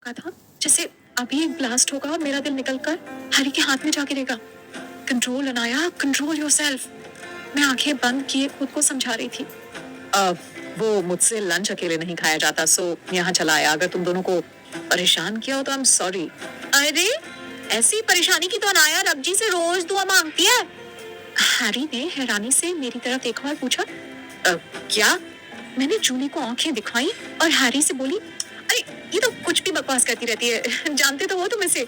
लगा था जैसे अभी एक ब्लास्ट होगा और मेरा दिल निकलकर हैरी के हाथ में जा गिरेगा। Control Anaya, control yourself. मैं आंखें बंद किए खुद को समझा रही थी। वो मुझसे लंच अकेले नहीं खाया जाता, सो यहाँ चला आया। अगर तुम दोनों को परेशान किया हो तो आई एम सॉरी। अरे ऐसी परेशानी की तो अनाया रब जी से रोज दुआ मांगती है। हैरी ने हैरानी से मेरी तरफ देखा और पूछा, क्या? मैंने जूली को आंखें दिखाई और हैरी से बोली, अरे ये तो कुछ भी बकवास करती रहती है, जानते तो हो तुम इसे।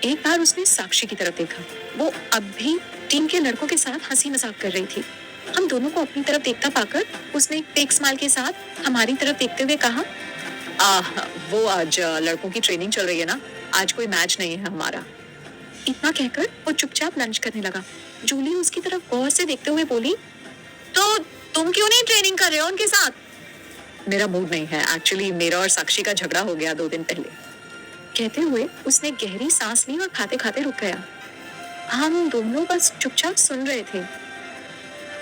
एक बार उसने साक्षी की तरफ देखा। वो अब भी टीम के लड़कों के साथ हंसी मजाक कर रही थी। हम दोनों को अपनी तरफ देखता पाकर उसने एक फेक स्माइल के साथ हमारी तरफ देखते हुए कहा, वो आज लड़कों की ट्रेनिंग चल रही है ना, आज कोई मैच नहीं है हमारा। इतना कहकर वो चुपचाप लंच करने लगा। जूली उसकी तरफ गौर से देखते हुए बोली, तो तुम क्यों नहीं ट्रेनिंग कर रहे हो उनके साथ? मेरा मूड नहीं है, एक्चुअली मेरा और साक्षी का झगड़ा हो गया 2 दिन पहले। कहते हुए उसने गहरी सांस ली और खाते खाते रुक गया। हम दोनों बस चुपचाप सुन रहे थे।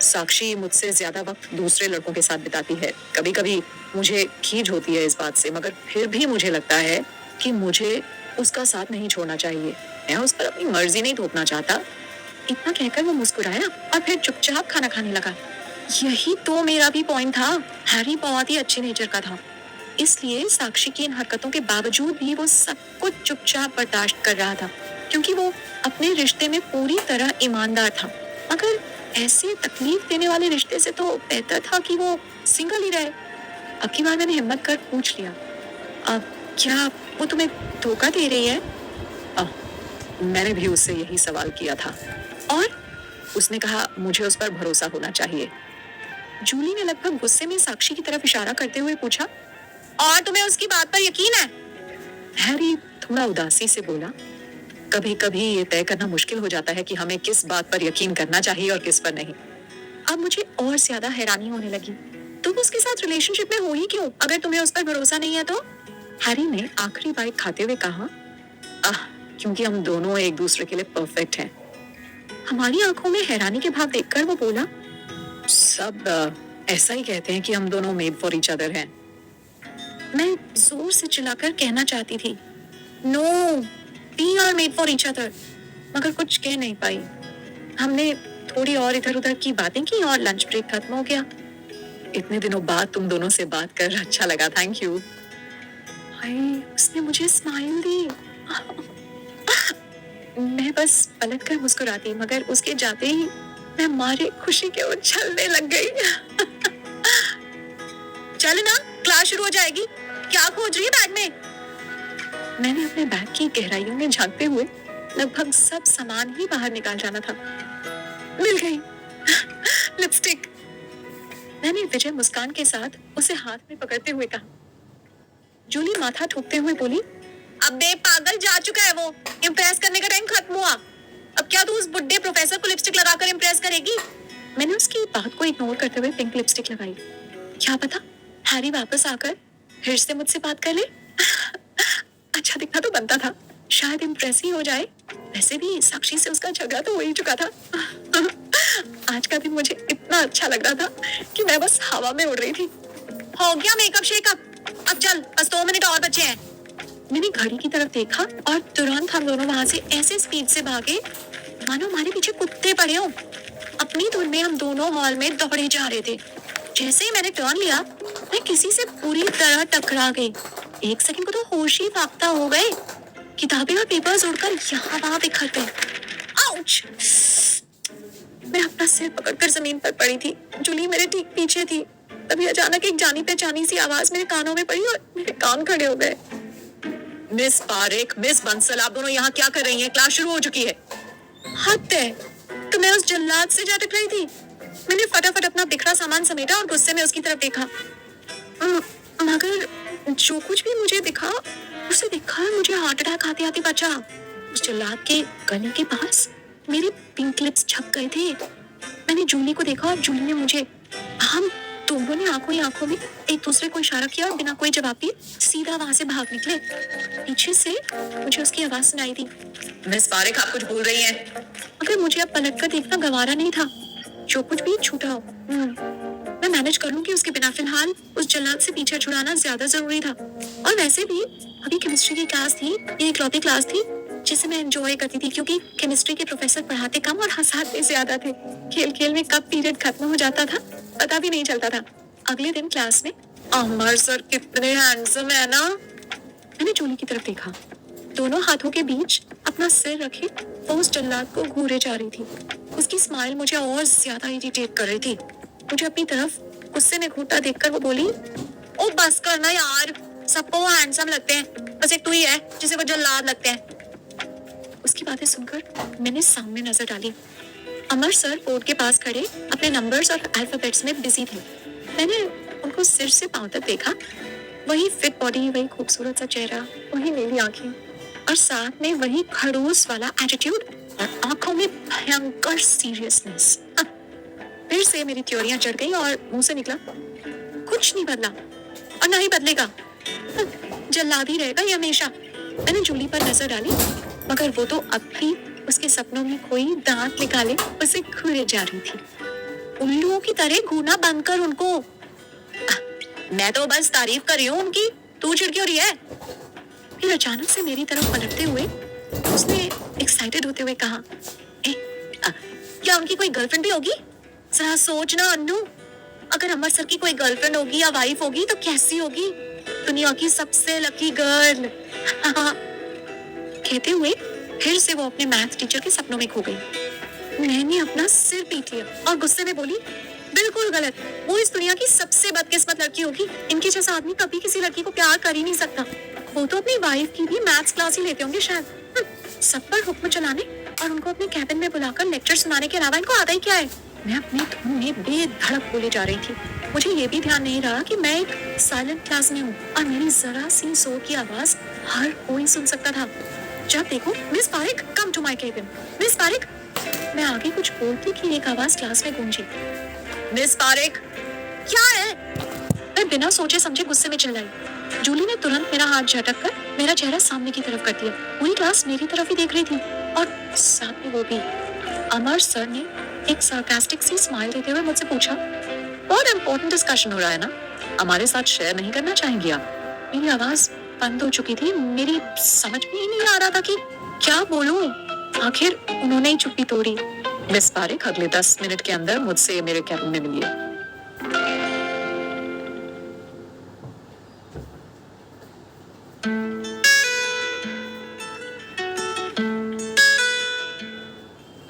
साक्षी मुझसे ज्यादा वक्त दूसरे लड़कों के साथ बिताती है। कभी कभी मुझे खीज होती है इस बात से, मगर फिर भी मुझे लगता है कि मुझे उसका साथ नहीं छोड़ना चाहिए। मैं उस पर अपनी मर्जी नहीं थोपना चाहता। इतना कहकर वो मुस्कुराया और फिर चुपचाप खाना खाने लगा। यही तो मेरा भी पॉइंट था। हैरी बहुत ही अच्छे नेचर का था, इसलिए साक्षी की इन हरकतों के बावजूद भी वो सब कुछ चुपचाप बर्दाश्त कर रहा था, क्योंकि वो अपने रिश्ते में पूरी तरह ईमानदार था। मगर ऐसे तकलीफ देने वाले रिश्ते से तो बेहतर था कि वो सिंगल ही रहे। अब की बार मैंने हिम्मत कर पूछ लिया, अब क्या वो तुम्हें धोखा दे रही है? मैंने भी उससे यही सवाल किया था और उसने कहा मुझे उस पर भरोसा होना चाहिए। जूली ने लगभग गुस्से में साक्षी की तरफ इशारा करते हुए पूछा, और तुम्हें उसकी बात पर यकीन है? हैरी थोड़ा उदासी से बोला, कभी कभी ये तय करना मुश्किल हो जाता है कि हमें किस बात पर यकीन करना चाहिए और किस पर नहीं। अब मुझे और ज्यादा हैरानी होने लगी। तुम उसके साथ रिलेशनशिप में हो ही क्यों, अगर तुम्हें उस पर भरोसा नहीं है तो? हैरी ने आखिरी बाइट खाते हुए कहा, क्योंकि हम दोनों एक दूसरे के लिए परफेक्ट हैं। हमारी आंखों में हैरानी के भाव देखकर वो बोला, सब ऐसा ही कहते हैं कि हम दोनों मेड फॉर ईच अदर हैं। मैं जोर से चिल्लाकर कहना चाहती थी, no, we are made for each other, मगर कुछ कह नहीं पाई। हमने थोड़ी और इधर उधर की बातें की और लंच ब्रेक खत्म हो गया। इतने दिनों बाद तुम दोनों से बात कर अच्छा लगा, थैंक यू। हाय, उसने मुझे स्माइल दी। मैं बस पलट कर मुस्कुराती, मगर उसके जाते ही मैं मारे खुशी के उछलने लग गई। चल ना, क्लास शुरू हो जाएगी, क्या खोज रही है बैग में? मैंने अपने बैग की गहराइयों में झांकते हुए लगभग सब सामान ही बाहर निकाल जाना था। मिल गई। लिपस्टिक। मैंने विजय मुस्कान के साथ उसे हाथ में पकड़ते हुए कहा। जूली माथा ठोकते हुए बोली, अबे पागल, जा चुका है वो, इम्प्रेस करने का टाइम खत्म हुआ। अब क्या तू उस बुड्ढे प्रोफेसर को लिपस्टिक लगाकर इम्प्रेस करेगी? मैंने उसकी बात को इग्नोर करते हुए पिंक लिपस्टिक लगाई। क्या पता हैरी वापस आकर फिर से मुझसे बात कर ले। अच्छा दिखना तो बनता था, शायद इम्प्रेस ही हो जाए। वैसे भी साक्षी से उसका झगड़ा तो हो ही चुका था। आज का दिन मुझे इतना अच्छा लग रहा था कि मैं बस हवा में उड़ रही थी। हो गया मेकअप शेकअप, अब चल, बस 2 मिनट और बचे हैं। मैंने घड़ी की तरफ देखा और तुरंत हम दोनों वहां से ऐसे स्पीड से भागे मानो हमारे पीछे कुत्ते पड़े हों। अपनी धुन में हम दोनों हॉल में दौड़े जा रहे थे। जैसे ही मैंने टर्न लिया, मैं किसी से पूरी तरह टकरा गई। 1 सेकंड को तो होश ही फाख्ता हो गए। किताबें और पेपर्स उड़कर यहाँ वहां बिखर गए। आउच! मैं अपना सिर पकड़कर जमीन पर पड़ी थी। जूली मेरे ठीक पीछे थी। तभी अचानक एक जानी पहचानी सी आवाज मेरे कानों में पड़ी और मेरे कान खड़े हो गए। मिस पारेख, मिस बंसल, आप दोनों यहाँ क्या कर रही हैं? क्लास शुरू हो चुकी है। हद है, तो मैं उस जल्लाद से जा टकराई थी। मैंने फटाफट अपना बिखरा सामान समेटा और गुस्से में उसकी तरफ देखा। मगर जो कुछ भी मुझे दिखा, उसे देखकर मुझे हार्ट अटैक आते आते बचा। उस जल्लाद के गले के पास मेरे पिंक लिप्स छप गए थे। मैंने जूली को देखा और जूली ने मुझे। हम दोनों ने आंखों ही आंखों में एक दूसरे को इशारा किया और बिना कोई जवाब दिए सीधा वहां से भाग निकले। पीछे से मुझे उसकी आवाज सुनाई दी, मिस पारेख, आप कुछ भूल रही हैं। मगर मुझे अब पलटकर देखना गवारा नहीं था। जो कुछ भी छूटा हो, मैं मैनेज कर लूंगी उसके बिना। फिलहाल उस जल्लाद से पीछा छुड़ाना ज्यादा जरूरी था। और वैसे भी अभी केमिस्ट्री की क्लास थी, ये इकलौती क्लास थी जिसे मैं एंजॉय करती थी क्योंकि केमिस्ट्री के प्रोफेसर पढ़ाते कम और हंसाते ज्यादा थे। खेल खेल में कब पीरियड खत्म हो जाता था पता भी नहीं चलता था। अगले दिन क्लास में अमर सर कितने हैंडसम है ना। मैंने जूली की तरफ देखा, दोनों हाथों के बीच अपना सिर रखे वो उस जल्लाद को घूरे जा रही थी। उसकी स्माइल मुझे और ज्यादा इरिटेट कर रही थी। मुझे अपनी तरफ गुस्से में घूरता देखकर वो बोली, ओ बस करना यार, सबको वो हैंडसम लगते हैं, बस एक तू ही है जिसे वो जल्लाद लगते हैं। उसकी बातें सुनकर मैंने सामने नजर डाली। अमर सर बोर्ड के पास खड़े अपने नंबर्स और अल्फाबेट्स में बिजी थे। मैंने उनको सिर से पांव तक देखा, वही फिट बॉडी, वही खूबसूरत सा चेहरा, वही नीली आंखें और साथ में वही खड़ूस वाला एटीट्यूड और आंखों में भयंकर सीरियसनेस। फिर से मेरी थ्योरियां चढ़ गई और मुंह से निकला, कुछ नहीं बदला और ना ही बदलेगा, जल्लाद ही रहेगा ये हमेशा। मैंने जूली पर नजर डाली मगर वो तो अब भी उसके सपनों में कोई दांत निकाले उसे घूरे जा रही थी। उल्लुओं की तरह घूरना बंद कर उनको। मैं तो बस तारीफ कर रही हूँ उनकी, तू चिढ़ क्यों रही है? फिर अचानक से मेरी तरफ पलटते हुए उसने एक्साइटेड होते हुए कहा, क्या उनकी कोई गर्लफ्रेंड भी होगी? जरा सोच ना अन्नू, अगर अमर सर की कोई गर्लफ्रेंड होगी या वाइफ होगी तो कैसी होगी? दुनिया की सबसे लकी गर्ल। कहते हुए फिर से वो अपने मैथ टीचर के सपनों में खो गई। मैंने अपना सिर पीट लिया और गुस्से में बोली, बिल्कुल गलत, वो इस दुनिया की सबसे बदकिस्मत लड़की होगी। इनके जैसा आदमी कभी किसी लड़की को प्यार कर ही नहीं सकता। वो तो अपनी वाइफ की भी मैथ्स क्लास ही लेते होंगे शायद। सब पर हुक्म चलाने और उनको अपने कैबिन में बुलाकर लेक्चर सुनाने के अलावा इनको आता ही क्या है? मैं अपनी धुन में बेधड़क बोले जा रही थी। मुझे ये भी ध्यान नहीं रहा कि मैं एक साइलेंट क्लास में हूँ और मेरी जरा सी जोर की आवाज हर कोई सुन सकता था। जब देखो, miss Parikh, come to my cabin. Miss Parikh. मैं आगे कुछ बोलती कि एक आवाज क्लास में गूंजी, मिस पारिक। क्या है? मैं बिना सोचे समझे गुस्से में चिल्लाई। जूली ने तुरंत मेरा हाथ झटक कर मेरा चेहरा सामने की तरफ कर दिया। पूरी क्लास मेरी तरफ ही देख रही थी और साथ में वो भी। अमर सर ने एक सार्कास्टिक सी स्माइल देते हुए मुझसे पूछा, बहुत इंपॉर्टेंट डिस्कशन हो रहा है ना, हमारे साथ शेयर नहीं करना चाहेंगी आप? मेरी आवाज बंद हो चुकी थी। मेरी समझ में ही नहीं आ रहा था कि क्या बोलूं। आखिर उन्होंने ही चुप्पी तोड़ी। मिस पारिक, अगले 10 मिनट के अंदर मुझसे मेरे कैबिन में मिलिए।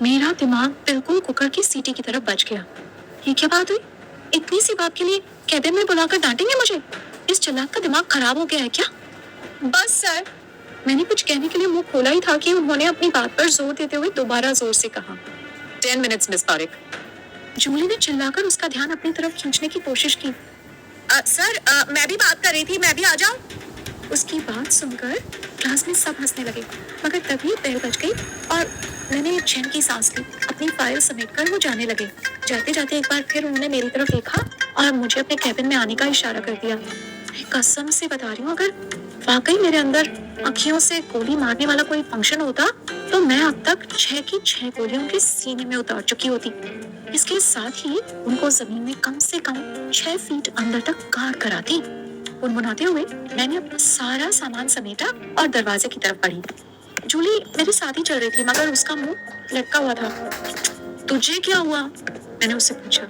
मेरा दिमाग बिल्कुल कुकर की सीटी की तरफ बच गया। ये क्या बात हुई? इतनी सी बात के लिए कैबिन में बुलाकर डांटेंगे मुझे? इस चालाक का दिमाग खराब हो गया है क्या? बस सर। मैंने कुछ कहने के लिए मुंह खोला ही था कि उन्होंने अपनी बात पर जोर देते हुए दोबारा जोर से कहा, 10 मिनट्स मिस पारिक। जूली ने चिल्लाकर उसका ध्यान अपनी तरफ खींचने की कोशिश की। सर, मैं भी बात कर रही थी, मैं भी आ जाऊं? उसकी बात सुनकर क्लास में सब हंसने लगे मगर तभी बेल बज गई और मैंने चैन की सांस ली। अपनी फाइल समेटकर वो जाने लगे। जाते जाते एक बार फिर उन्होंने मेरी तरफ देखा और मुझे अपने कैबिन में आने का इशारा कर दिया। कसम से बता रही हूँ, अगर वाकई मेरे अंदर अखियों से गोली मारने वाला कोई फंक्शन होता तो मैं अब तक 6 की 6 गोलियां उनके सीने में उतार चुकी होती। इसके साथ ही उनको जमीन में कम से कम 6 फीट अंदर तक गाड़ कराती। मुनमुनाते हुए मैंने अपना सारा सामान समेटा और दरवाजे की तरफ बढ़ी। जूली मेरे साथ ही चल रही थी मगर उसका मुंह लटका हुआ था। तुझे क्या हुआ? मैंने उससे पूछा।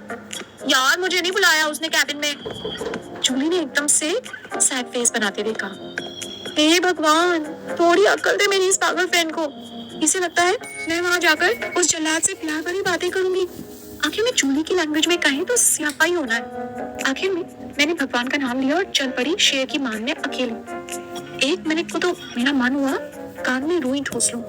यार, मुझे नहीं बुलाया उसने कैबिन में। जूली ने एकदम से सैड फेस बनाते हुए कहा, हे भगवान, थोड़ी अक्ल दे मेरी इस पागल फ्रेंड को। इसे लगता है मैं वहां जाकर उस जल्लाद से प्यार भरी बातें करूंगी। आखिर में जूली की लैंग्वेज में कहें तो स्यापा ही होना है। आखिर में मैंने भगवान का नाम लिया और चल पड़ी शेर की मान में अकेली। 1 मिनट को तो मेरा मन हुआ कान में रुई ठोस लूं।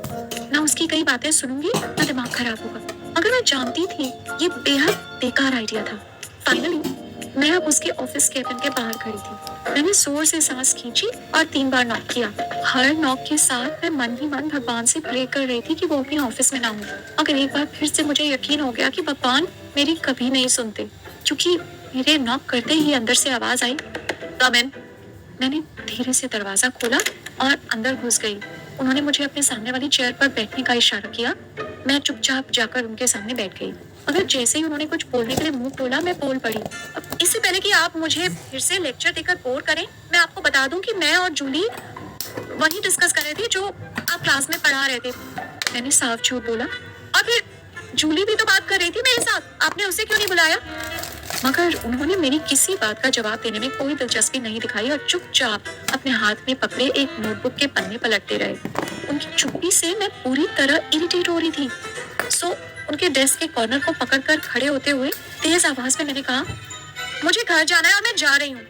ना उसकी कई बातें सुनूंगी ना दिमाग खराब होगा। मगर मैं जानती थी ये बेहद बेकार आइडिया था। फाइनली मैं अब उसके ऑफिस कैबिन के बाहर खड़ी थी। मैंने जोर से सांस खींची और 3 बार नॉक किया। हर नॉक के साथ मैं मन ही मन भगवान से प्रे कर रही थी कि वो अपने ऑफिस में ना हो। मगर एक बार फिर से मुझे यकीन हो गया कि भगवान मेरी कभी नहीं सुनते, क्योंकि मेरे नॉक करते ही अंदर से आवाज आई, कम इन। मैंने धीरे से दरवाजा खोला और अंदर घुस गई। उन्होंने मुझे अपने सामने वाली चेयर पर बैठने का इशारा किया। मैं चुपचाप जाकर उनके सामने बैठ गई। मगर जैसे ही उन्होंने कुछ बोलने के लिए मुंह खोला, मैं बोल पड़ी। इससे पहले कि आप मुझे फिर से लेक्चर देकर बोर करें, मैं आपको बता दूं कि मैं और जूली वही डिस्कस कर रहे थे जो आप क्लास में पढ़ा रहे थे। मैंने साफ झूठ बोला। और फिर जूली भी तो बात कर रही थी मेरे साथ, आपने उसे क्यों नहीं बुलाया? मगर उन्होंने मेरी किसी बात का जवाब देने में कोई दिलचस्पी नहीं दिखाई और चुपचाप अपने हाथ में पकड़े एक नोटबुक के पन्ने पलटते रहे। उनकी चुप्पी से मैं पूरी तरह इरिटेट हो रही थी। सो उनके डेस्क के कॉर्नर को पकड़कर खड़े होते हुए तेज आवाज में मैंने कहा, मुझे घर जाना है और मैं जा रही हूँ।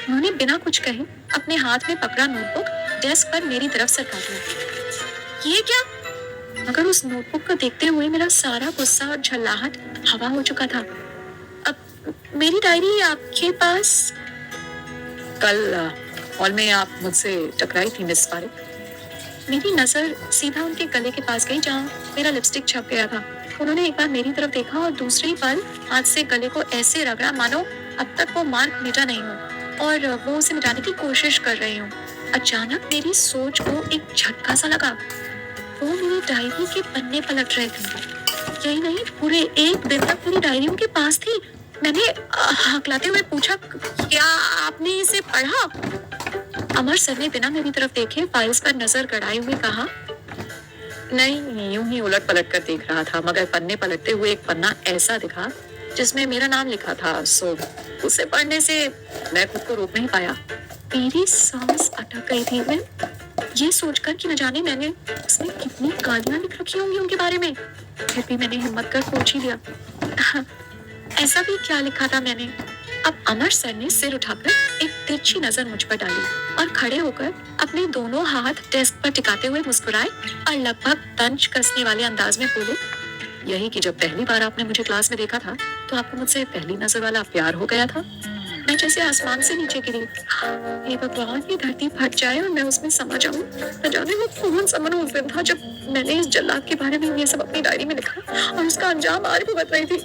उन्होंने बिना कुछ कहे अपने हाथ में पकड़ा नोटबुक डेस्क पर मेरी तरफ सरका दिया। ये क्या? मगर उस नोटबुक को देखते हुए मेरा सारा गुस्सा और झल्लाहट हवा हो चुका था। अब मेरी डायरी आपके पास? कल हॉल में आप मुझसे टकराई थी मिस पारिक। मेरी नजर सीधा उनके गले के पास गई जहाँ मेरा लिपस्टिक छप गया था। उन्होंने एक बार मेरी तरफ देखा और दूसरी पल हाथ से गले को ऐसे रगड़ा मानो अब तक वो मार्क मिटा नहीं हो और वो उसे मिटाने की कोशिश कर रहे हो। अचानक मेरी सोच को एक झटका सा लगा। वो मेरी डायरी के पन्ने पलट रहे थे। यही नहीं, पूरे एक दिन तक मेरी डायरी उनके पास थी। मैंने हकलाते हुए पूछा, क्या आपने इसे पढ़ा? अमर सर ने बिना मेरी तरफ देखे फाइल्स पर नजर गड़ाए हुए कहा, नहीं, यूं ही उलट पलट कर देख रहा था, मगर पन्ने पलटते हुए एक पन्ना ऐसा दिखा जिसमें मेरा नाम लिखा था। सो उसे पढ़ने से मैं खुद को रोक नहीं पाया। मेरी सांस अटक गई थी। मैं ये सोचकर कि न जाने मैंने उसमें कितनी गालियां लिख रखी होंगी उनके बारे में। फिर भी मैंने हिम्मत कर पूछ ही लिया, ऐसा भी क्या लिखा था मैंने? अब अमर सर ने सिर उठाकर एक तिरछी नजर मुझ पर डाली और खड़े होकर अपने दोनों हाथ डेस्क पर टिकाते हुए मुस्कुराए और लगभग तंज कसने वाले अंदाज में बोले, यही कि जब पहली बार आपने मुझे क्लास में देखा था तो आपको मुझसे पहली नजर वाला प्यार हो गया था। मैं जैसे आसमान से नीचे गिरी। हे भगवान, ये धरती फट जाए और मैं उसमें समा जाऊं। न जाने वो कौन सा मनहूस दिन था जब मैंने इस जल्लाद के बारे में ये सब अपनी डायरी में लिखा और उसका अंजाम आज भुगत रही थी।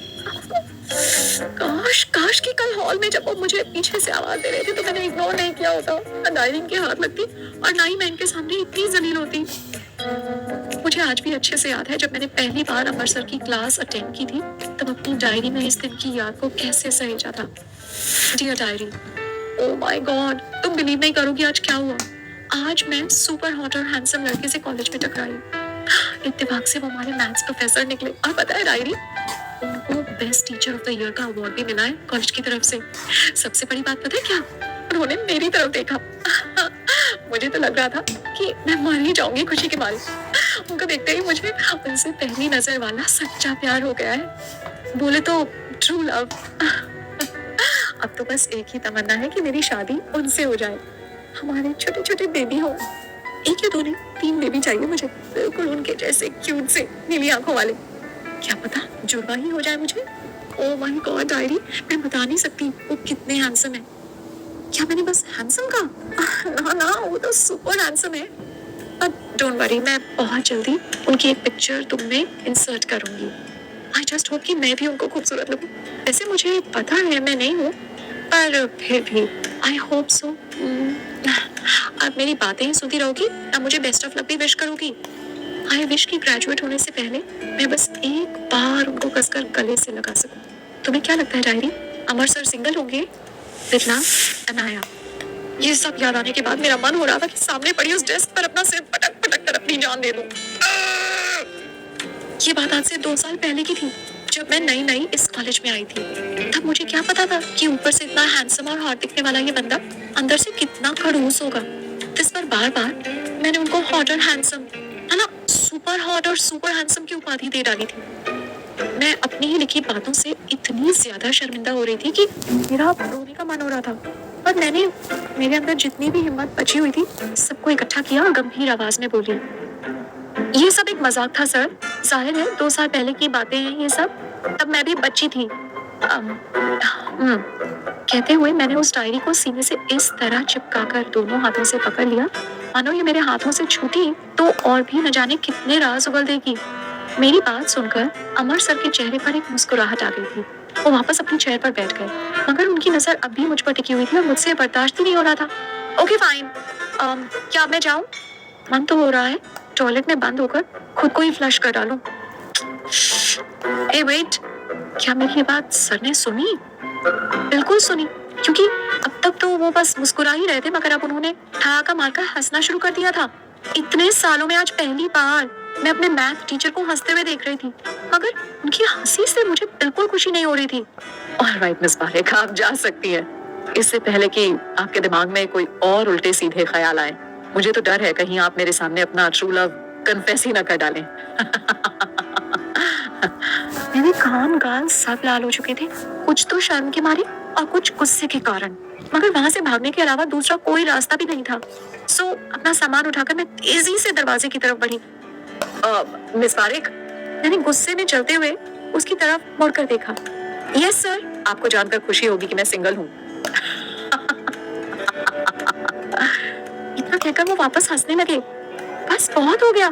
काश काश कि कल हॉल में जब वो मुझे पीछे से आवाज दे रहे थे तो मैंने इग्नोर नहीं किया होता, ना डायरी इनके हाथ लगती और ना ही मैं इनके सामने इतनी जलील होती। मुझे आज भी अच्छे से याद है जब मैंने पहली बार अमर सर की क्लास अटेंड की थी, तब अपनी डायरी में इस दिन की याद को कैसे सहेजा था। Dear diary, oh my god, तुम बिलीव नहीं करोगी आज क्या हुआ। आज मैं सुपर हॉट और हैंडसम लड़के से कॉलेज में टकराई। इत्तेफाक से वो हमारे मैथ्स प्रोफेसर निकले और पता है डायरी, उनको best teacher of the year का अवार्ड भी मिला है कॉलेज की तरफ से। सबसे बड़ी बात पता है क्या? उन्होंने मेरी तरफ देखा। मुझे तो लग रहा था कि मैं मर ही जाऊंगी खुशी के मारे। उनको देखते ही मुझे उनसे पहली नजर वाला सच्चा प्यार हो गया है, बोले तो ट्रू लव। अब तो बस एक ही तमन्ना है कि मेरी शादी उनसे हो जाए, हमारे छोटे छोटे बेबी हो। एक या दो नहीं, 3 बेबी चाहिए मुझे, बिल्कुल उनके जैसे क्यूट से नीली आंखों वाले। क्या पता जुड़वा ही हो जाए मुझे। ओह माय गॉड डायरी, मैं बता नहीं सकती वो कितने हैंडसम है। क्या मैंने बस हैंडसम का? ना ना, वो तो सुपर हैंडसम है। बट डोंट वरी, मैं बहुत जल्दी उनकी एक पिक्चर तुम में इंसर्ट करूंगी। आई जस्ट होप कि मैं भी उनको खूबसूरत लगूं। वैसे मुझे पता है मैं नहीं हूँ, पर फिर भी आई होप सो। आप मेरी बातें ही सुनती रहोगी या मुझे बेस्ट ऑफ लक भी विश करोगी? आई विश कि ग्रेजुएट होने से पहले मैं बस एक बार उनको कसकर गले से लगा सकूं। तुम्हें क्या लगता है डायरी, अमर सर सिंगल होंगे? With love, Anaya. ये सब याद आने के बाद मेरा मन हो रहा था कि सामने पड़ी उस डेस्क पर अपना सिर पटक पटक कर अपनी जान दे दूं। ये बात आज से 2 साल पहले की थी, जब मैं नई नई इस कॉलेज में आई थी। तब मुझे क्या पता था कि ऊपर से इतना हैंडसम और हॉट दिखने वाला ये बंदा अंदर से कितना खड़ूस होगा। इस पर बार बार मैंने उनको हॉट और हैंडसम, है ना, सुपर हॉट और सुपर हैंडसम की उपाधि दे डाली थी। मैं अपनी ही लिखी बातों से इतनी ज्यादा शर्मिंदा हो रही थी कि मेरा रोने का मन हो रहा था। और मैंने मेरे अंदर जितनी भी हिम्मत बची हुई थी सबको इकट्ठा किया और गंभीर आवाज में बोली, ये सब एक मजाक था सर, जाहिर है 2 साल पहले की बातें हैं ये सब, तब मैं भी बच्ची थी। कहते हुए मैंने उस डायरी को सीने से इस तरह चिपकाकर दोनों हाथों से पकड़ लिया मानो ये मेरे हाथों से छूटी तो और भी न जाने कितने राज उगल देगी। मेरी बात सुनकर अमर सर के चेहरे पर एक मुस्कुराहट आ गई थी। वो वापस अपनी चेयर पर बैठ गए, मगर उनकी नजर अब भी मुझ पर टिकी हुई थी और मुझसे बर्दाश्त ही नहीं हो रहा था। ओके फाइन, क्या मैं जाऊं? मन तो हो रहा है टॉयलेट में बंद होकर खुद को ही फ्लश कर डालूं। ए वेट, क्या मेरी ये बात सर ने सुनी? बिल्कुल सुनी, क्योंकि अब तक तो वो बस मुस्कुरा ही रहे थे, मगर अब उन्होंने ठहाका मारकर हंसना शुरू कर दिया था। इतने सालों में आज पहली बार मैं अपने मैथ टीचर को हंसते हुए देख रही थी, मगर उनकी हंसी से मुझे बिल्कुल खुशी नहीं हो रही थी। ऑलराइट मिस पारेख, आप जा सकती हैं, इससे पहले कि आपके दिमाग में कोई और उल्टे सीधे ख्याल आए। मुझे तो डर है कहीं आप मेरे सामने अपना ट्रू लव कन्फेस ही ना कर डालें। मेरे कान गाल सब लाल हो चुके थे, कुछ तो शर्म के मारे और कुछ गुस्से के कारण, मगर वहां से भागने के अलावा दूसरा कोई रास्ता भी नहीं था। सो अपना सामान उठाकर मैं तेजी से दरवाजे की तरफ बढ़ी। मिस पारेख, मैंने गुस्से में चलते हुए उसकी तरफ मुड़कर देखा। यस सर, आपको जानकर खुशी होगी कि मैं सिंगल हूँ। इतना कहकर वो वापस हंसने लगे। बस बहुत हो गया,